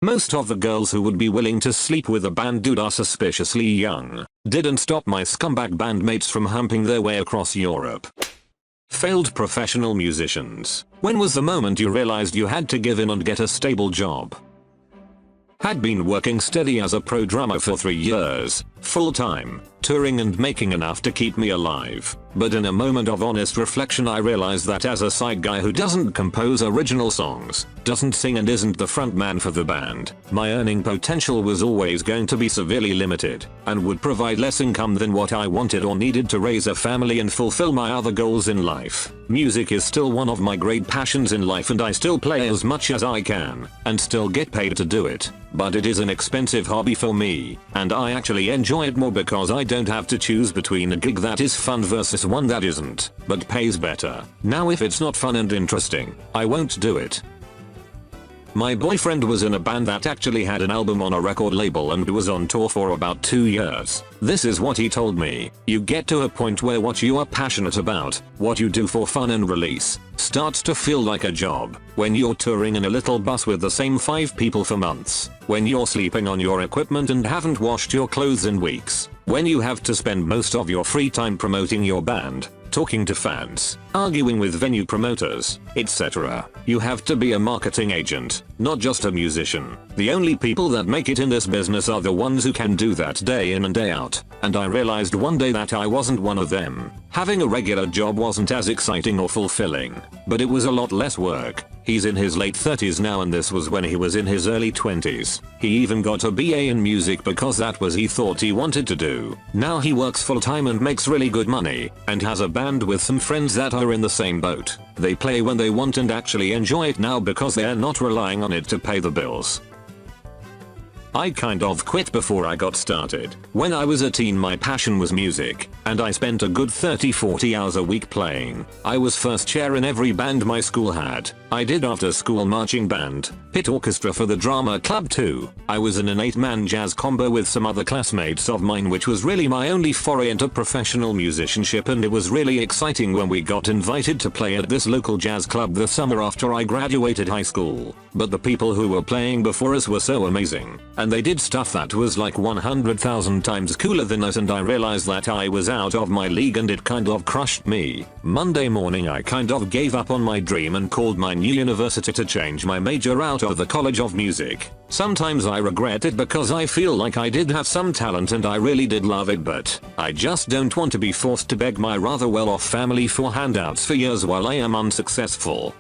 Most of the girls who would be willing to sleep with a band dude are suspiciously young. Didn't stop my scumbag bandmates from humping their way across Europe. Failed professional musicians. When was the moment you realized you had to give in and get a stable job? Had been working steady as a pro drummer for 3 years, full time, touring and making enough to keep me alive. But in a moment of honest reflection I realized that as a side guy who doesn't compose original songs, doesn't sing and isn't the front man for the band, my earning potential was always going to be severely limited, and would provide less income than what I wanted or needed to raise a family and fulfill my other goals in life. Music is still one of my great passions in life and I still play as much as I can, and still get paid to do it. But it is an expensive hobby for me, and I actually enjoy it more because I don't have to choose between a gig that is fun versus one that isn't, but pays better. Now if it's not fun and interesting, I won't do it. My boyfriend was in a band that actually had an album on a record label and was on tour for about 2 years. This is what he told me: you get to a point where what you are passionate about, what you do for fun and release, starts to feel like a job. When you're touring in a little bus with the same 5 people for months, when you're sleeping on your equipment and haven't washed your clothes in weeks, when you have to spend most of your free time promoting your band, talking to fans, arguing with venue promoters, etc. You have to be a marketing agent, not just a musician. The only people that make it in this business are the ones who can do that day in and day out, and I realized one day that I wasn't one of them. Having a regular job wasn't as exciting or fulfilling, but it was a lot less work. He's in his late 30s now and this was when he was in his early 20s. He even got a BA in music because that was he thought he wanted to do. Now he works full time and makes really good money, and has a band with some friends that are in the same boat. They play when they want and actually enjoy it now because they're not relying on it to pay the bills. I kind of quit before I got started. When I was a teen my passion was music, and I spent a good 30-40 hours a week playing. I was first chair in every band my school had. I did after school marching band, pit orchestra for the drama club too. I was in an 8-man jazz combo with some other classmates of mine, which was really my only foray into professional musicianship, and it was really exciting when we got invited to play at this local jazz club the summer after I graduated high school. But the people who were playing before us were so amazing, and they did stuff that was like 100,000 times cooler than us, and I realized that I was out of my league and it kind of crushed me. Monday morning I kind of gave up on my dream and called my new university to change my major out of the College of Music. Sometimes I regret it because I feel like I did have some talent and I really did love it, but I just don't want to be forced to beg my rather well-off family for handouts for years while I am unsuccessful.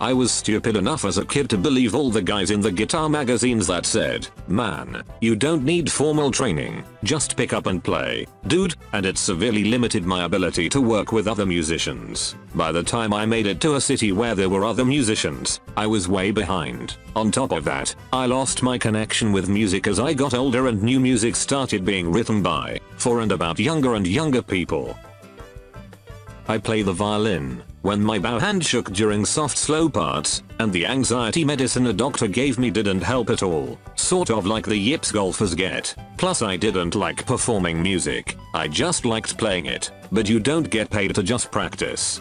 I was stupid enough as a kid to believe all the guys in the guitar magazines that said, "Man, you don't need formal training, just pick up and play, dude," and it severely limited my ability to work with other musicians. By the time I made it to a city where there were other musicians, I was way behind. On top of that, I lost my connection with music as I got older and new music started being written by, for and about younger and younger people. I play the violin. When my bow hand shook during soft slow parts, and the anxiety medicine a doctor gave me didn't help at all, sort of like the yips golfers get. Plus I didn't like performing music, I just liked playing it, but you don't get paid to just practice.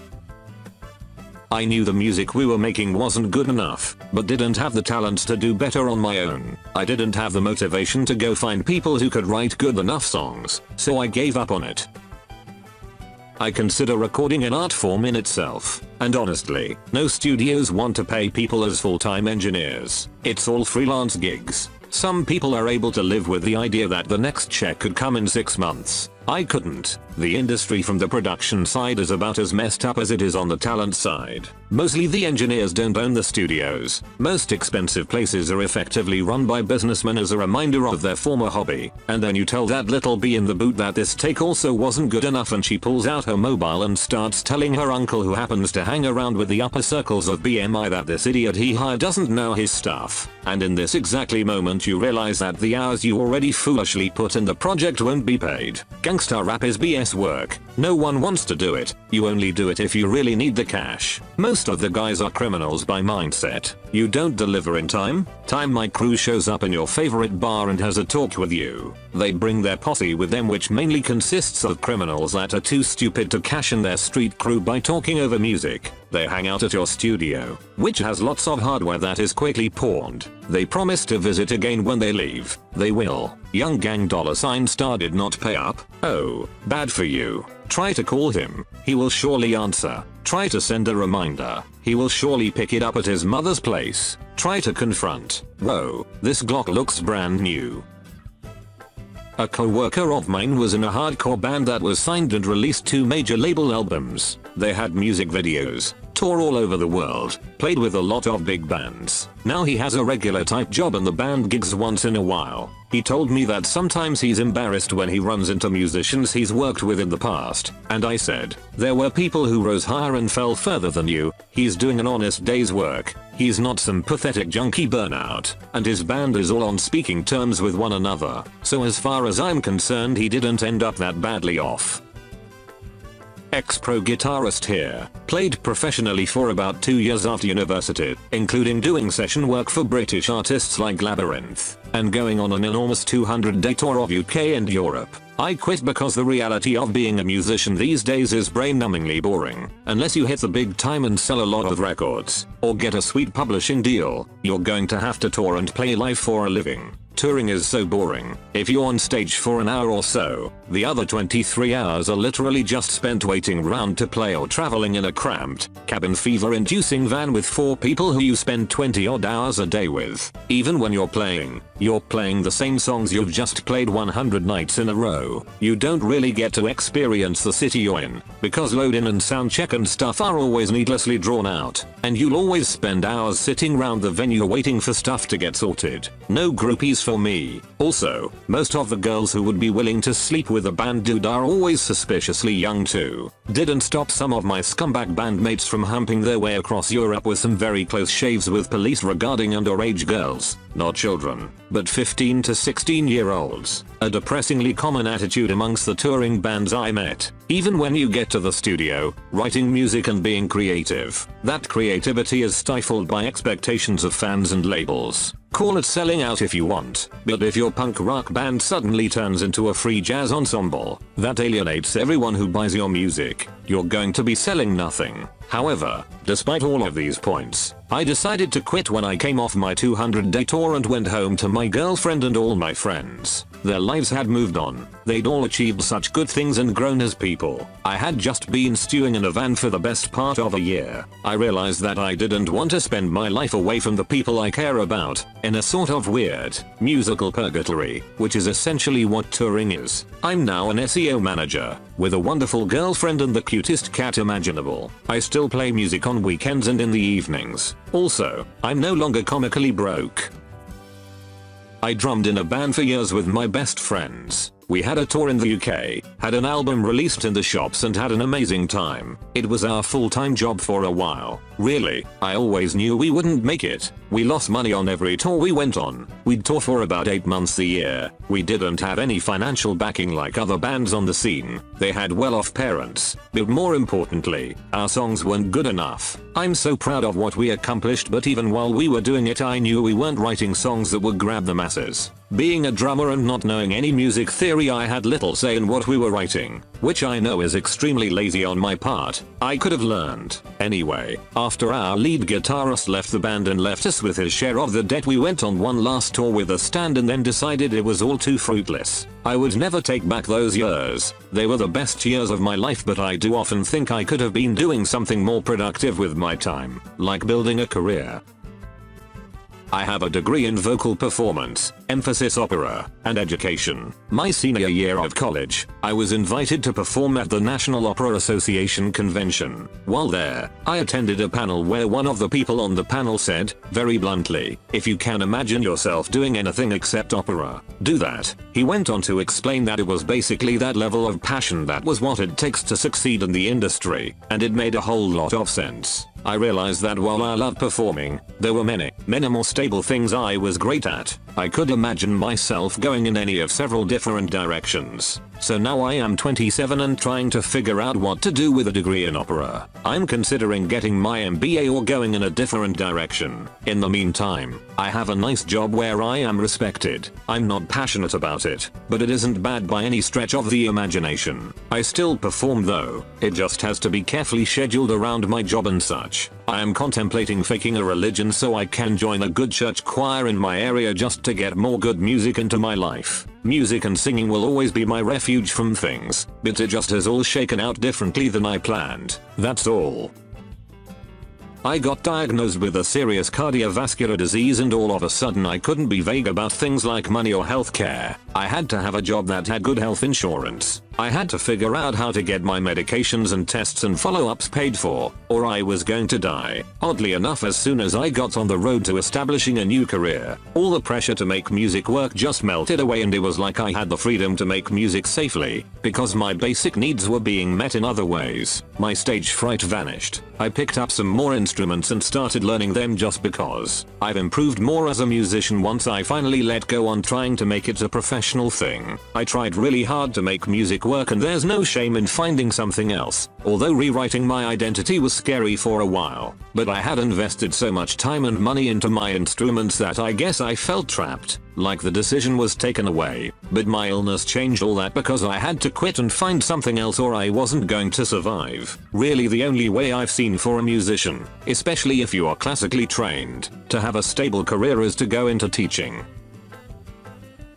I knew the music we were making wasn't good enough, but didn't have the talent to do better on my own. I didn't have the motivation to go find people who could write good enough songs, so I gave up on it. I consider recording an art form in itself, and honestly, no studios want to pay people as full-time engineers. It's all freelance gigs. Some people are able to live with the idea that the next check could come in 6 months. I couldn't. The industry from the production side is about as messed up as it is on the talent side. Mostly the engineers don't own the studios. Most expensive places are effectively run by businessmen as a reminder of their former hobby. And then you tell that little bee in the boot that this take also wasn't good enough and she pulls out her mobile and starts telling her uncle, who happens to hang around with the upper circles of BMI, that this idiot he hired doesn't know his stuff. And in this exactly moment you realize that the hours you already foolishly put in the project won't be paid. Gangsta rap is BS less work. No one wants to do it. You only do it if you really need the cash. Most of the guys are criminals by mindset. You don't deliver in time? My crew shows up in your favorite bar and has a talk with you. They bring their posse with them, which mainly consists of criminals that are too stupid to cash in their street crew by talking over music. They hang out at your studio, which has lots of hardware that is quickly pawned. They promise to visit again when they leave. They will. Young gang $star did not pay up. Oh, bad for you. Try to call him. He will surely answer. Try to send a reminder. He will surely pick it up at his mother's place. Try to confront. Whoa, this Glock looks brand new. A co-worker of mine was in a hardcore band that was signed and released 2 major label albums. They had music videos, toured all over the world, played with a lot of big bands. Now he has a regular type job and the band gigs once in a while. He told me that sometimes he's embarrassed when he runs into musicians he's worked with in the past. And I said, there were people who rose higher and fell further than you. He's doing an honest day's work. He's not some pathetic junkie burnout. And his band is all on speaking terms with one another. So as far as I'm concerned, he didn't end up that badly off. Ex-pro guitarist here. Played professionally for about 2 years after university, including doing session work for British artists like Labyrinth, and going on an enormous 200-day tour of UK and Europe. I quit because the reality of being a musician these days is brain-numbingly boring. Unless you hit the big time and sell a lot of records, or get a sweet publishing deal, you're going to have to tour and play live for a living. Touring is so boring. If you're on stage for an hour or so, the other 23 hours are literally just spent waiting around to play or traveling in a cramped, cabin fever-inducing van with 4 people who you spend 20 odd hours a day with. Even when you're playing the same songs you've just played 100 nights in a row. You don't really get to experience the city you're in, because load in and sound check and stuff are always needlessly drawn out, and you'll always spend hours sitting around the venue waiting for stuff to get sorted. No groupies for me. Also, most of the girls who would be willing to sleep with a band dude are always suspiciously young too. Didn't stop some of my scumbag bandmates from humping their way across Europe with some very close shaves with police regarding underage girls. Not children, but 15 to 16-year-olds. A depressingly common attitude amongst the touring bands I met. Even when you get to the studio, writing music and being creative, that creativity is stifled by expectations of fans and labels. Call it selling out if you want, but if your punk rock band suddenly turns into a free jazz ensemble that alienates everyone who buys your music, you're going to be selling nothing. However, despite all of these points, I decided to quit when I came off my 200-day tour and went home to my girlfriend and all my friends. Their lives had moved on. They'd all achieved such good things and grown as people. I had just been stewing in a van for the best part of a year. I realized that I didn't want to spend my life away from the people I care about, in a sort of weird, musical purgatory, which is essentially what touring is. I'm now an SEO manager, with a wonderful girlfriend and the cutest cat imaginable. I still play music on weekends and in the evenings. Also, I'm no longer comically broke. I drummed in a band for years with my best friends. We had a tour in the UK, had an album released in the shops and had an amazing time. It was our full-time job for a while. Really, I always knew we wouldn't make it. We lost money on every tour we went on. We'd tour for about 8 months a year. We didn't have any financial backing like other bands on the scene. They had well-off parents. But more importantly, our songs weren't good enough. I'm so proud of what we accomplished, but even while we were doing it I knew we weren't writing songs that would grab the masses. Being a drummer and not knowing any music theory, I had little say in what we were writing, which I know is extremely lazy on my part. I could have learned. Anyway, after our lead guitarist left the band and left us with his share of the debt, we went on one last tour with a stand and then decided it was all too fruitless. I would never take back those years. They were the best years of my life, but I do often think I could have been doing something more productive with my time, like building a career. I have a degree in vocal performance, emphasis opera, and education. My senior year of college, I was invited to perform at the National Opera Association convention. While there, I attended a panel where one of the people on the panel said, very bluntly, "If you can imagine yourself doing anything except opera, do that." He went on to explain that it was basically that level of passion that was what it takes to succeed in the industry, and it made a whole lot of sense. I realized that while I loved performing, there were many more stable things I was great at. I could imagine myself going in any of several different directions. So now I am 27 and trying to figure out what to do with a degree in opera. I'm considering getting my MBA or going in a different direction. In the meantime, I have a nice job where I am respected. I'm not passionate about it, but it isn't bad by any stretch of the imagination. I still perform though. It just has to be carefully scheduled around my job and such. I am contemplating faking a religion so I can join a good church choir in my area just to get more good music into my life. Music and singing will always be my refuge from things, but it just has all shaken out differently than I planned. That's all. I got diagnosed with a serious cardiovascular disease and all of a sudden I couldn't be vague about things like money or healthcare. I had to have a job that had good health insurance. I had to figure out how to get my medications and tests and follow-ups paid for, or I was going to die. Oddly enough, as soon as I got on the road to establishing a new career, all the pressure to make music work just melted away and it was like I had the freedom to make music safely, because my basic needs were being met in other ways. My stage fright vanished. I picked up some more instruments and started learning them just because. I've improved more as a musician once I finally let go on trying to make it a professional thing. I tried really hard to make music work and there's no shame in finding something else, although rewriting my identity was scary for a while. But I had invested so much time and money into my instruments that I guess I felt trapped, like the decision was taken away. But my illness changed all that because I had to quit and find something else or I wasn't going to survive. Really the only way I've seen for a musician, especially if you are classically trained, to have a stable career is to go into teaching.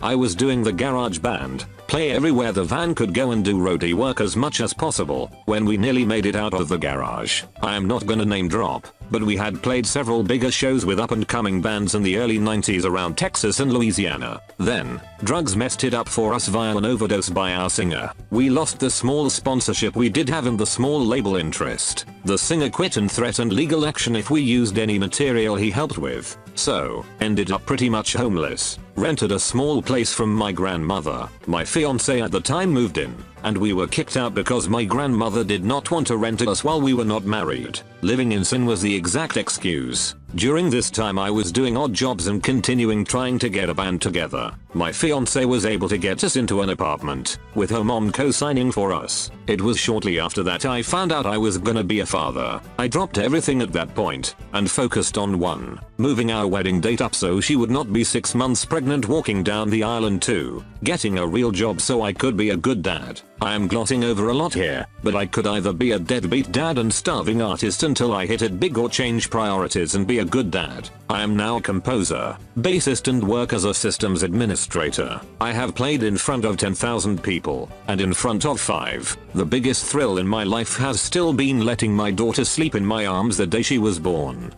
I was doing the garage band, play everywhere the van could go and do roadie work as much as possible, when we nearly made it out of the garage. I am not gonna name drop, but we had played several bigger shows with up and coming bands in the early 90s around Texas and Louisiana. Then, drugs messed it up for us via an overdose by our singer. We lost the small sponsorship we did have and the small label interest. The singer quit and threatened legal action if we used any material he helped with. So, ended up pretty much homeless. Rented a small place from my grandmother. My fiance at the time moved in, and we were kicked out because my grandmother did not want to rent us while we were not married. Living in sin was the exact excuse. During this time I was doing odd jobs and continuing trying to get a band together. My fiance was able to get us into an apartment, with her mom co-signing for us. It was shortly after that I found out I was gonna be a father. I dropped everything at that point, and focused on one, moving our wedding date up so she would not be 6 months pregnant walking down the aisle, and 2, getting a real job so I could be a good dad. I am glossing over a lot here, but I could either be a deadbeat dad and starving artist until I hit it big or change priorities and be a good dad. I am now a composer, bassist and work as a systems administrator. I have played in front of 10,000 people, and in front of 5. The biggest thrill in my life has still been letting my daughter sleep in my arms the day she was born.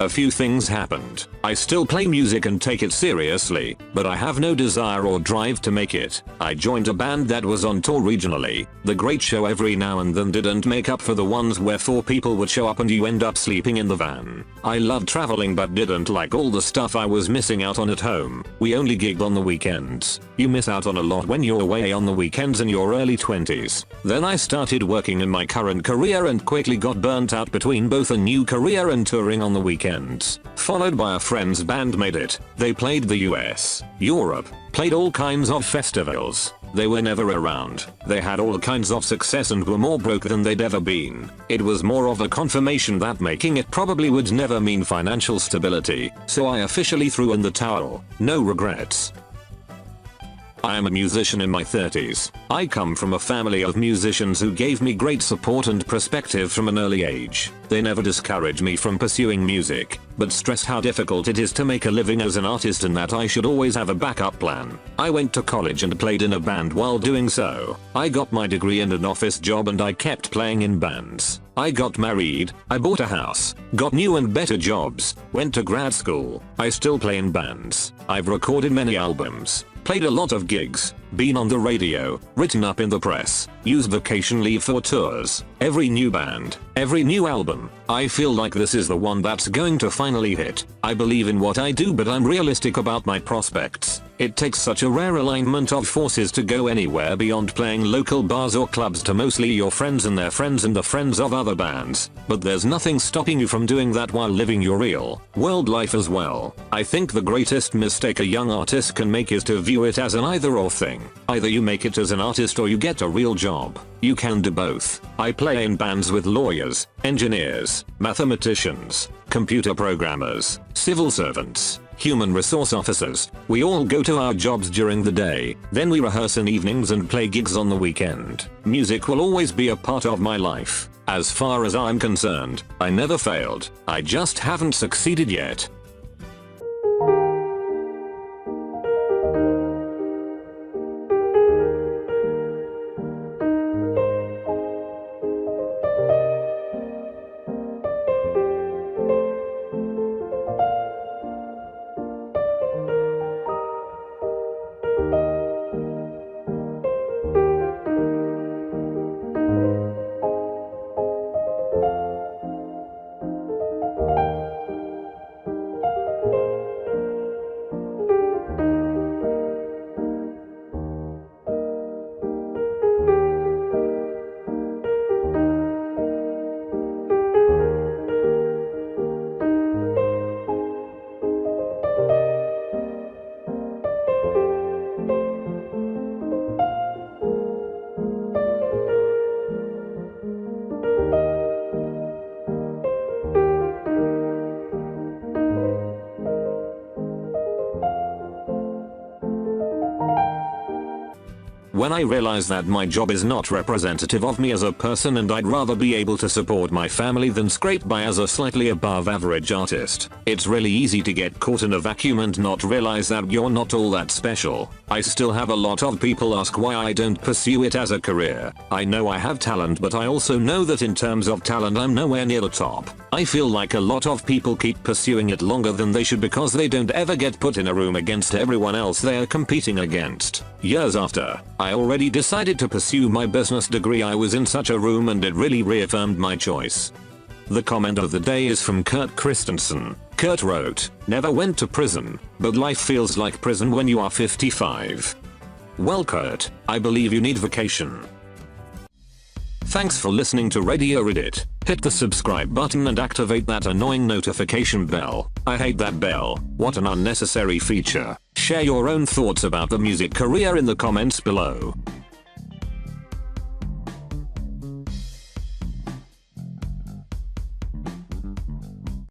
A few things happened. I still play music and take it seriously, but I have no desire or drive to make it. I joined a band that was on tour regionally. The great show every now and then didn't make up for the ones where 4 people would show up and you end up sleeping in the van. I loved traveling but didn't like all the stuff I was missing out on at home. We only gigged on the weekends. You miss out on a lot when you're away on the weekends in your early 20s. Then I started working in my current career and quickly got burnt out between both a new career and touring on the weekends. Followed by a friend's band made it. They played the US, Europe, played all kinds of festivals. They were never around. They had all kinds of success and were more broke than they'd ever been. It was more of a confirmation that making it probably would never mean financial stability, so I officially threw in the towel. No regrets. I am a musician in my 30s. I come from a family of musicians who gave me great support and perspective from an early age. They never discouraged me from pursuing music, but stressed how difficult it is to make a living as an artist and that I should always have a backup plan. I went to college and played in a band while doing so. I got my degree and an office job and I kept playing in bands. I got married, I bought a house, got new and better jobs, went to grad school. I still play in bands. I've recorded many albums, played a lot of gigs, been on the radio, written up in the press, used vacation leave for tours. Every new band, every new album, I feel like this is the one that's going to finally hit. I believe in what I do but I'm realistic about my prospects. It takes such a rare alignment of forces to go anywhere beyond playing local bars or clubs to mostly your friends and their friends and the friends of other bands, but there's nothing stopping you from doing that while living your real world life as well. I think the greatest mistake a young artist can make is to view it as an either or thing. Either you make it as an artist or you get a real job. You can do both. I play in bands with lawyers, engineers, mathematicians, computer programmers, civil servants, human resource officers. We all go to our jobs during the day, then we rehearse in evenings and play gigs on the weekend. Music will always be a part of my life. As far as I'm concerned, I never failed. I just haven't succeeded yet. When I realized that my job is not representative of me as a person and I'd rather be able to support my family than scrape by as a slightly above average artist. It's really easy to get caught in a vacuum and not realize that you're not all that special. I still have a lot of people ask why I don't pursue it as a career. I know I have talent, but I also know that in terms of talent I'm nowhere near the top. I feel like a lot of people keep pursuing it longer than they should because they don't ever get put in a room against everyone else they're competing against. Years after, I already decided to pursue my business degree. I was in such a room and it really reaffirmed my choice. The comment of the day is from Kurt Christensen. Kurt wrote, "Never went to prison, but life feels like prison when you are 55. Well Kurt, I believe you need vacation." Thanks for listening to Radio Reddit. Hit the subscribe button and activate that annoying notification bell. I hate that bell. What an unnecessary feature. Share your own thoughts about the music career in the comments below.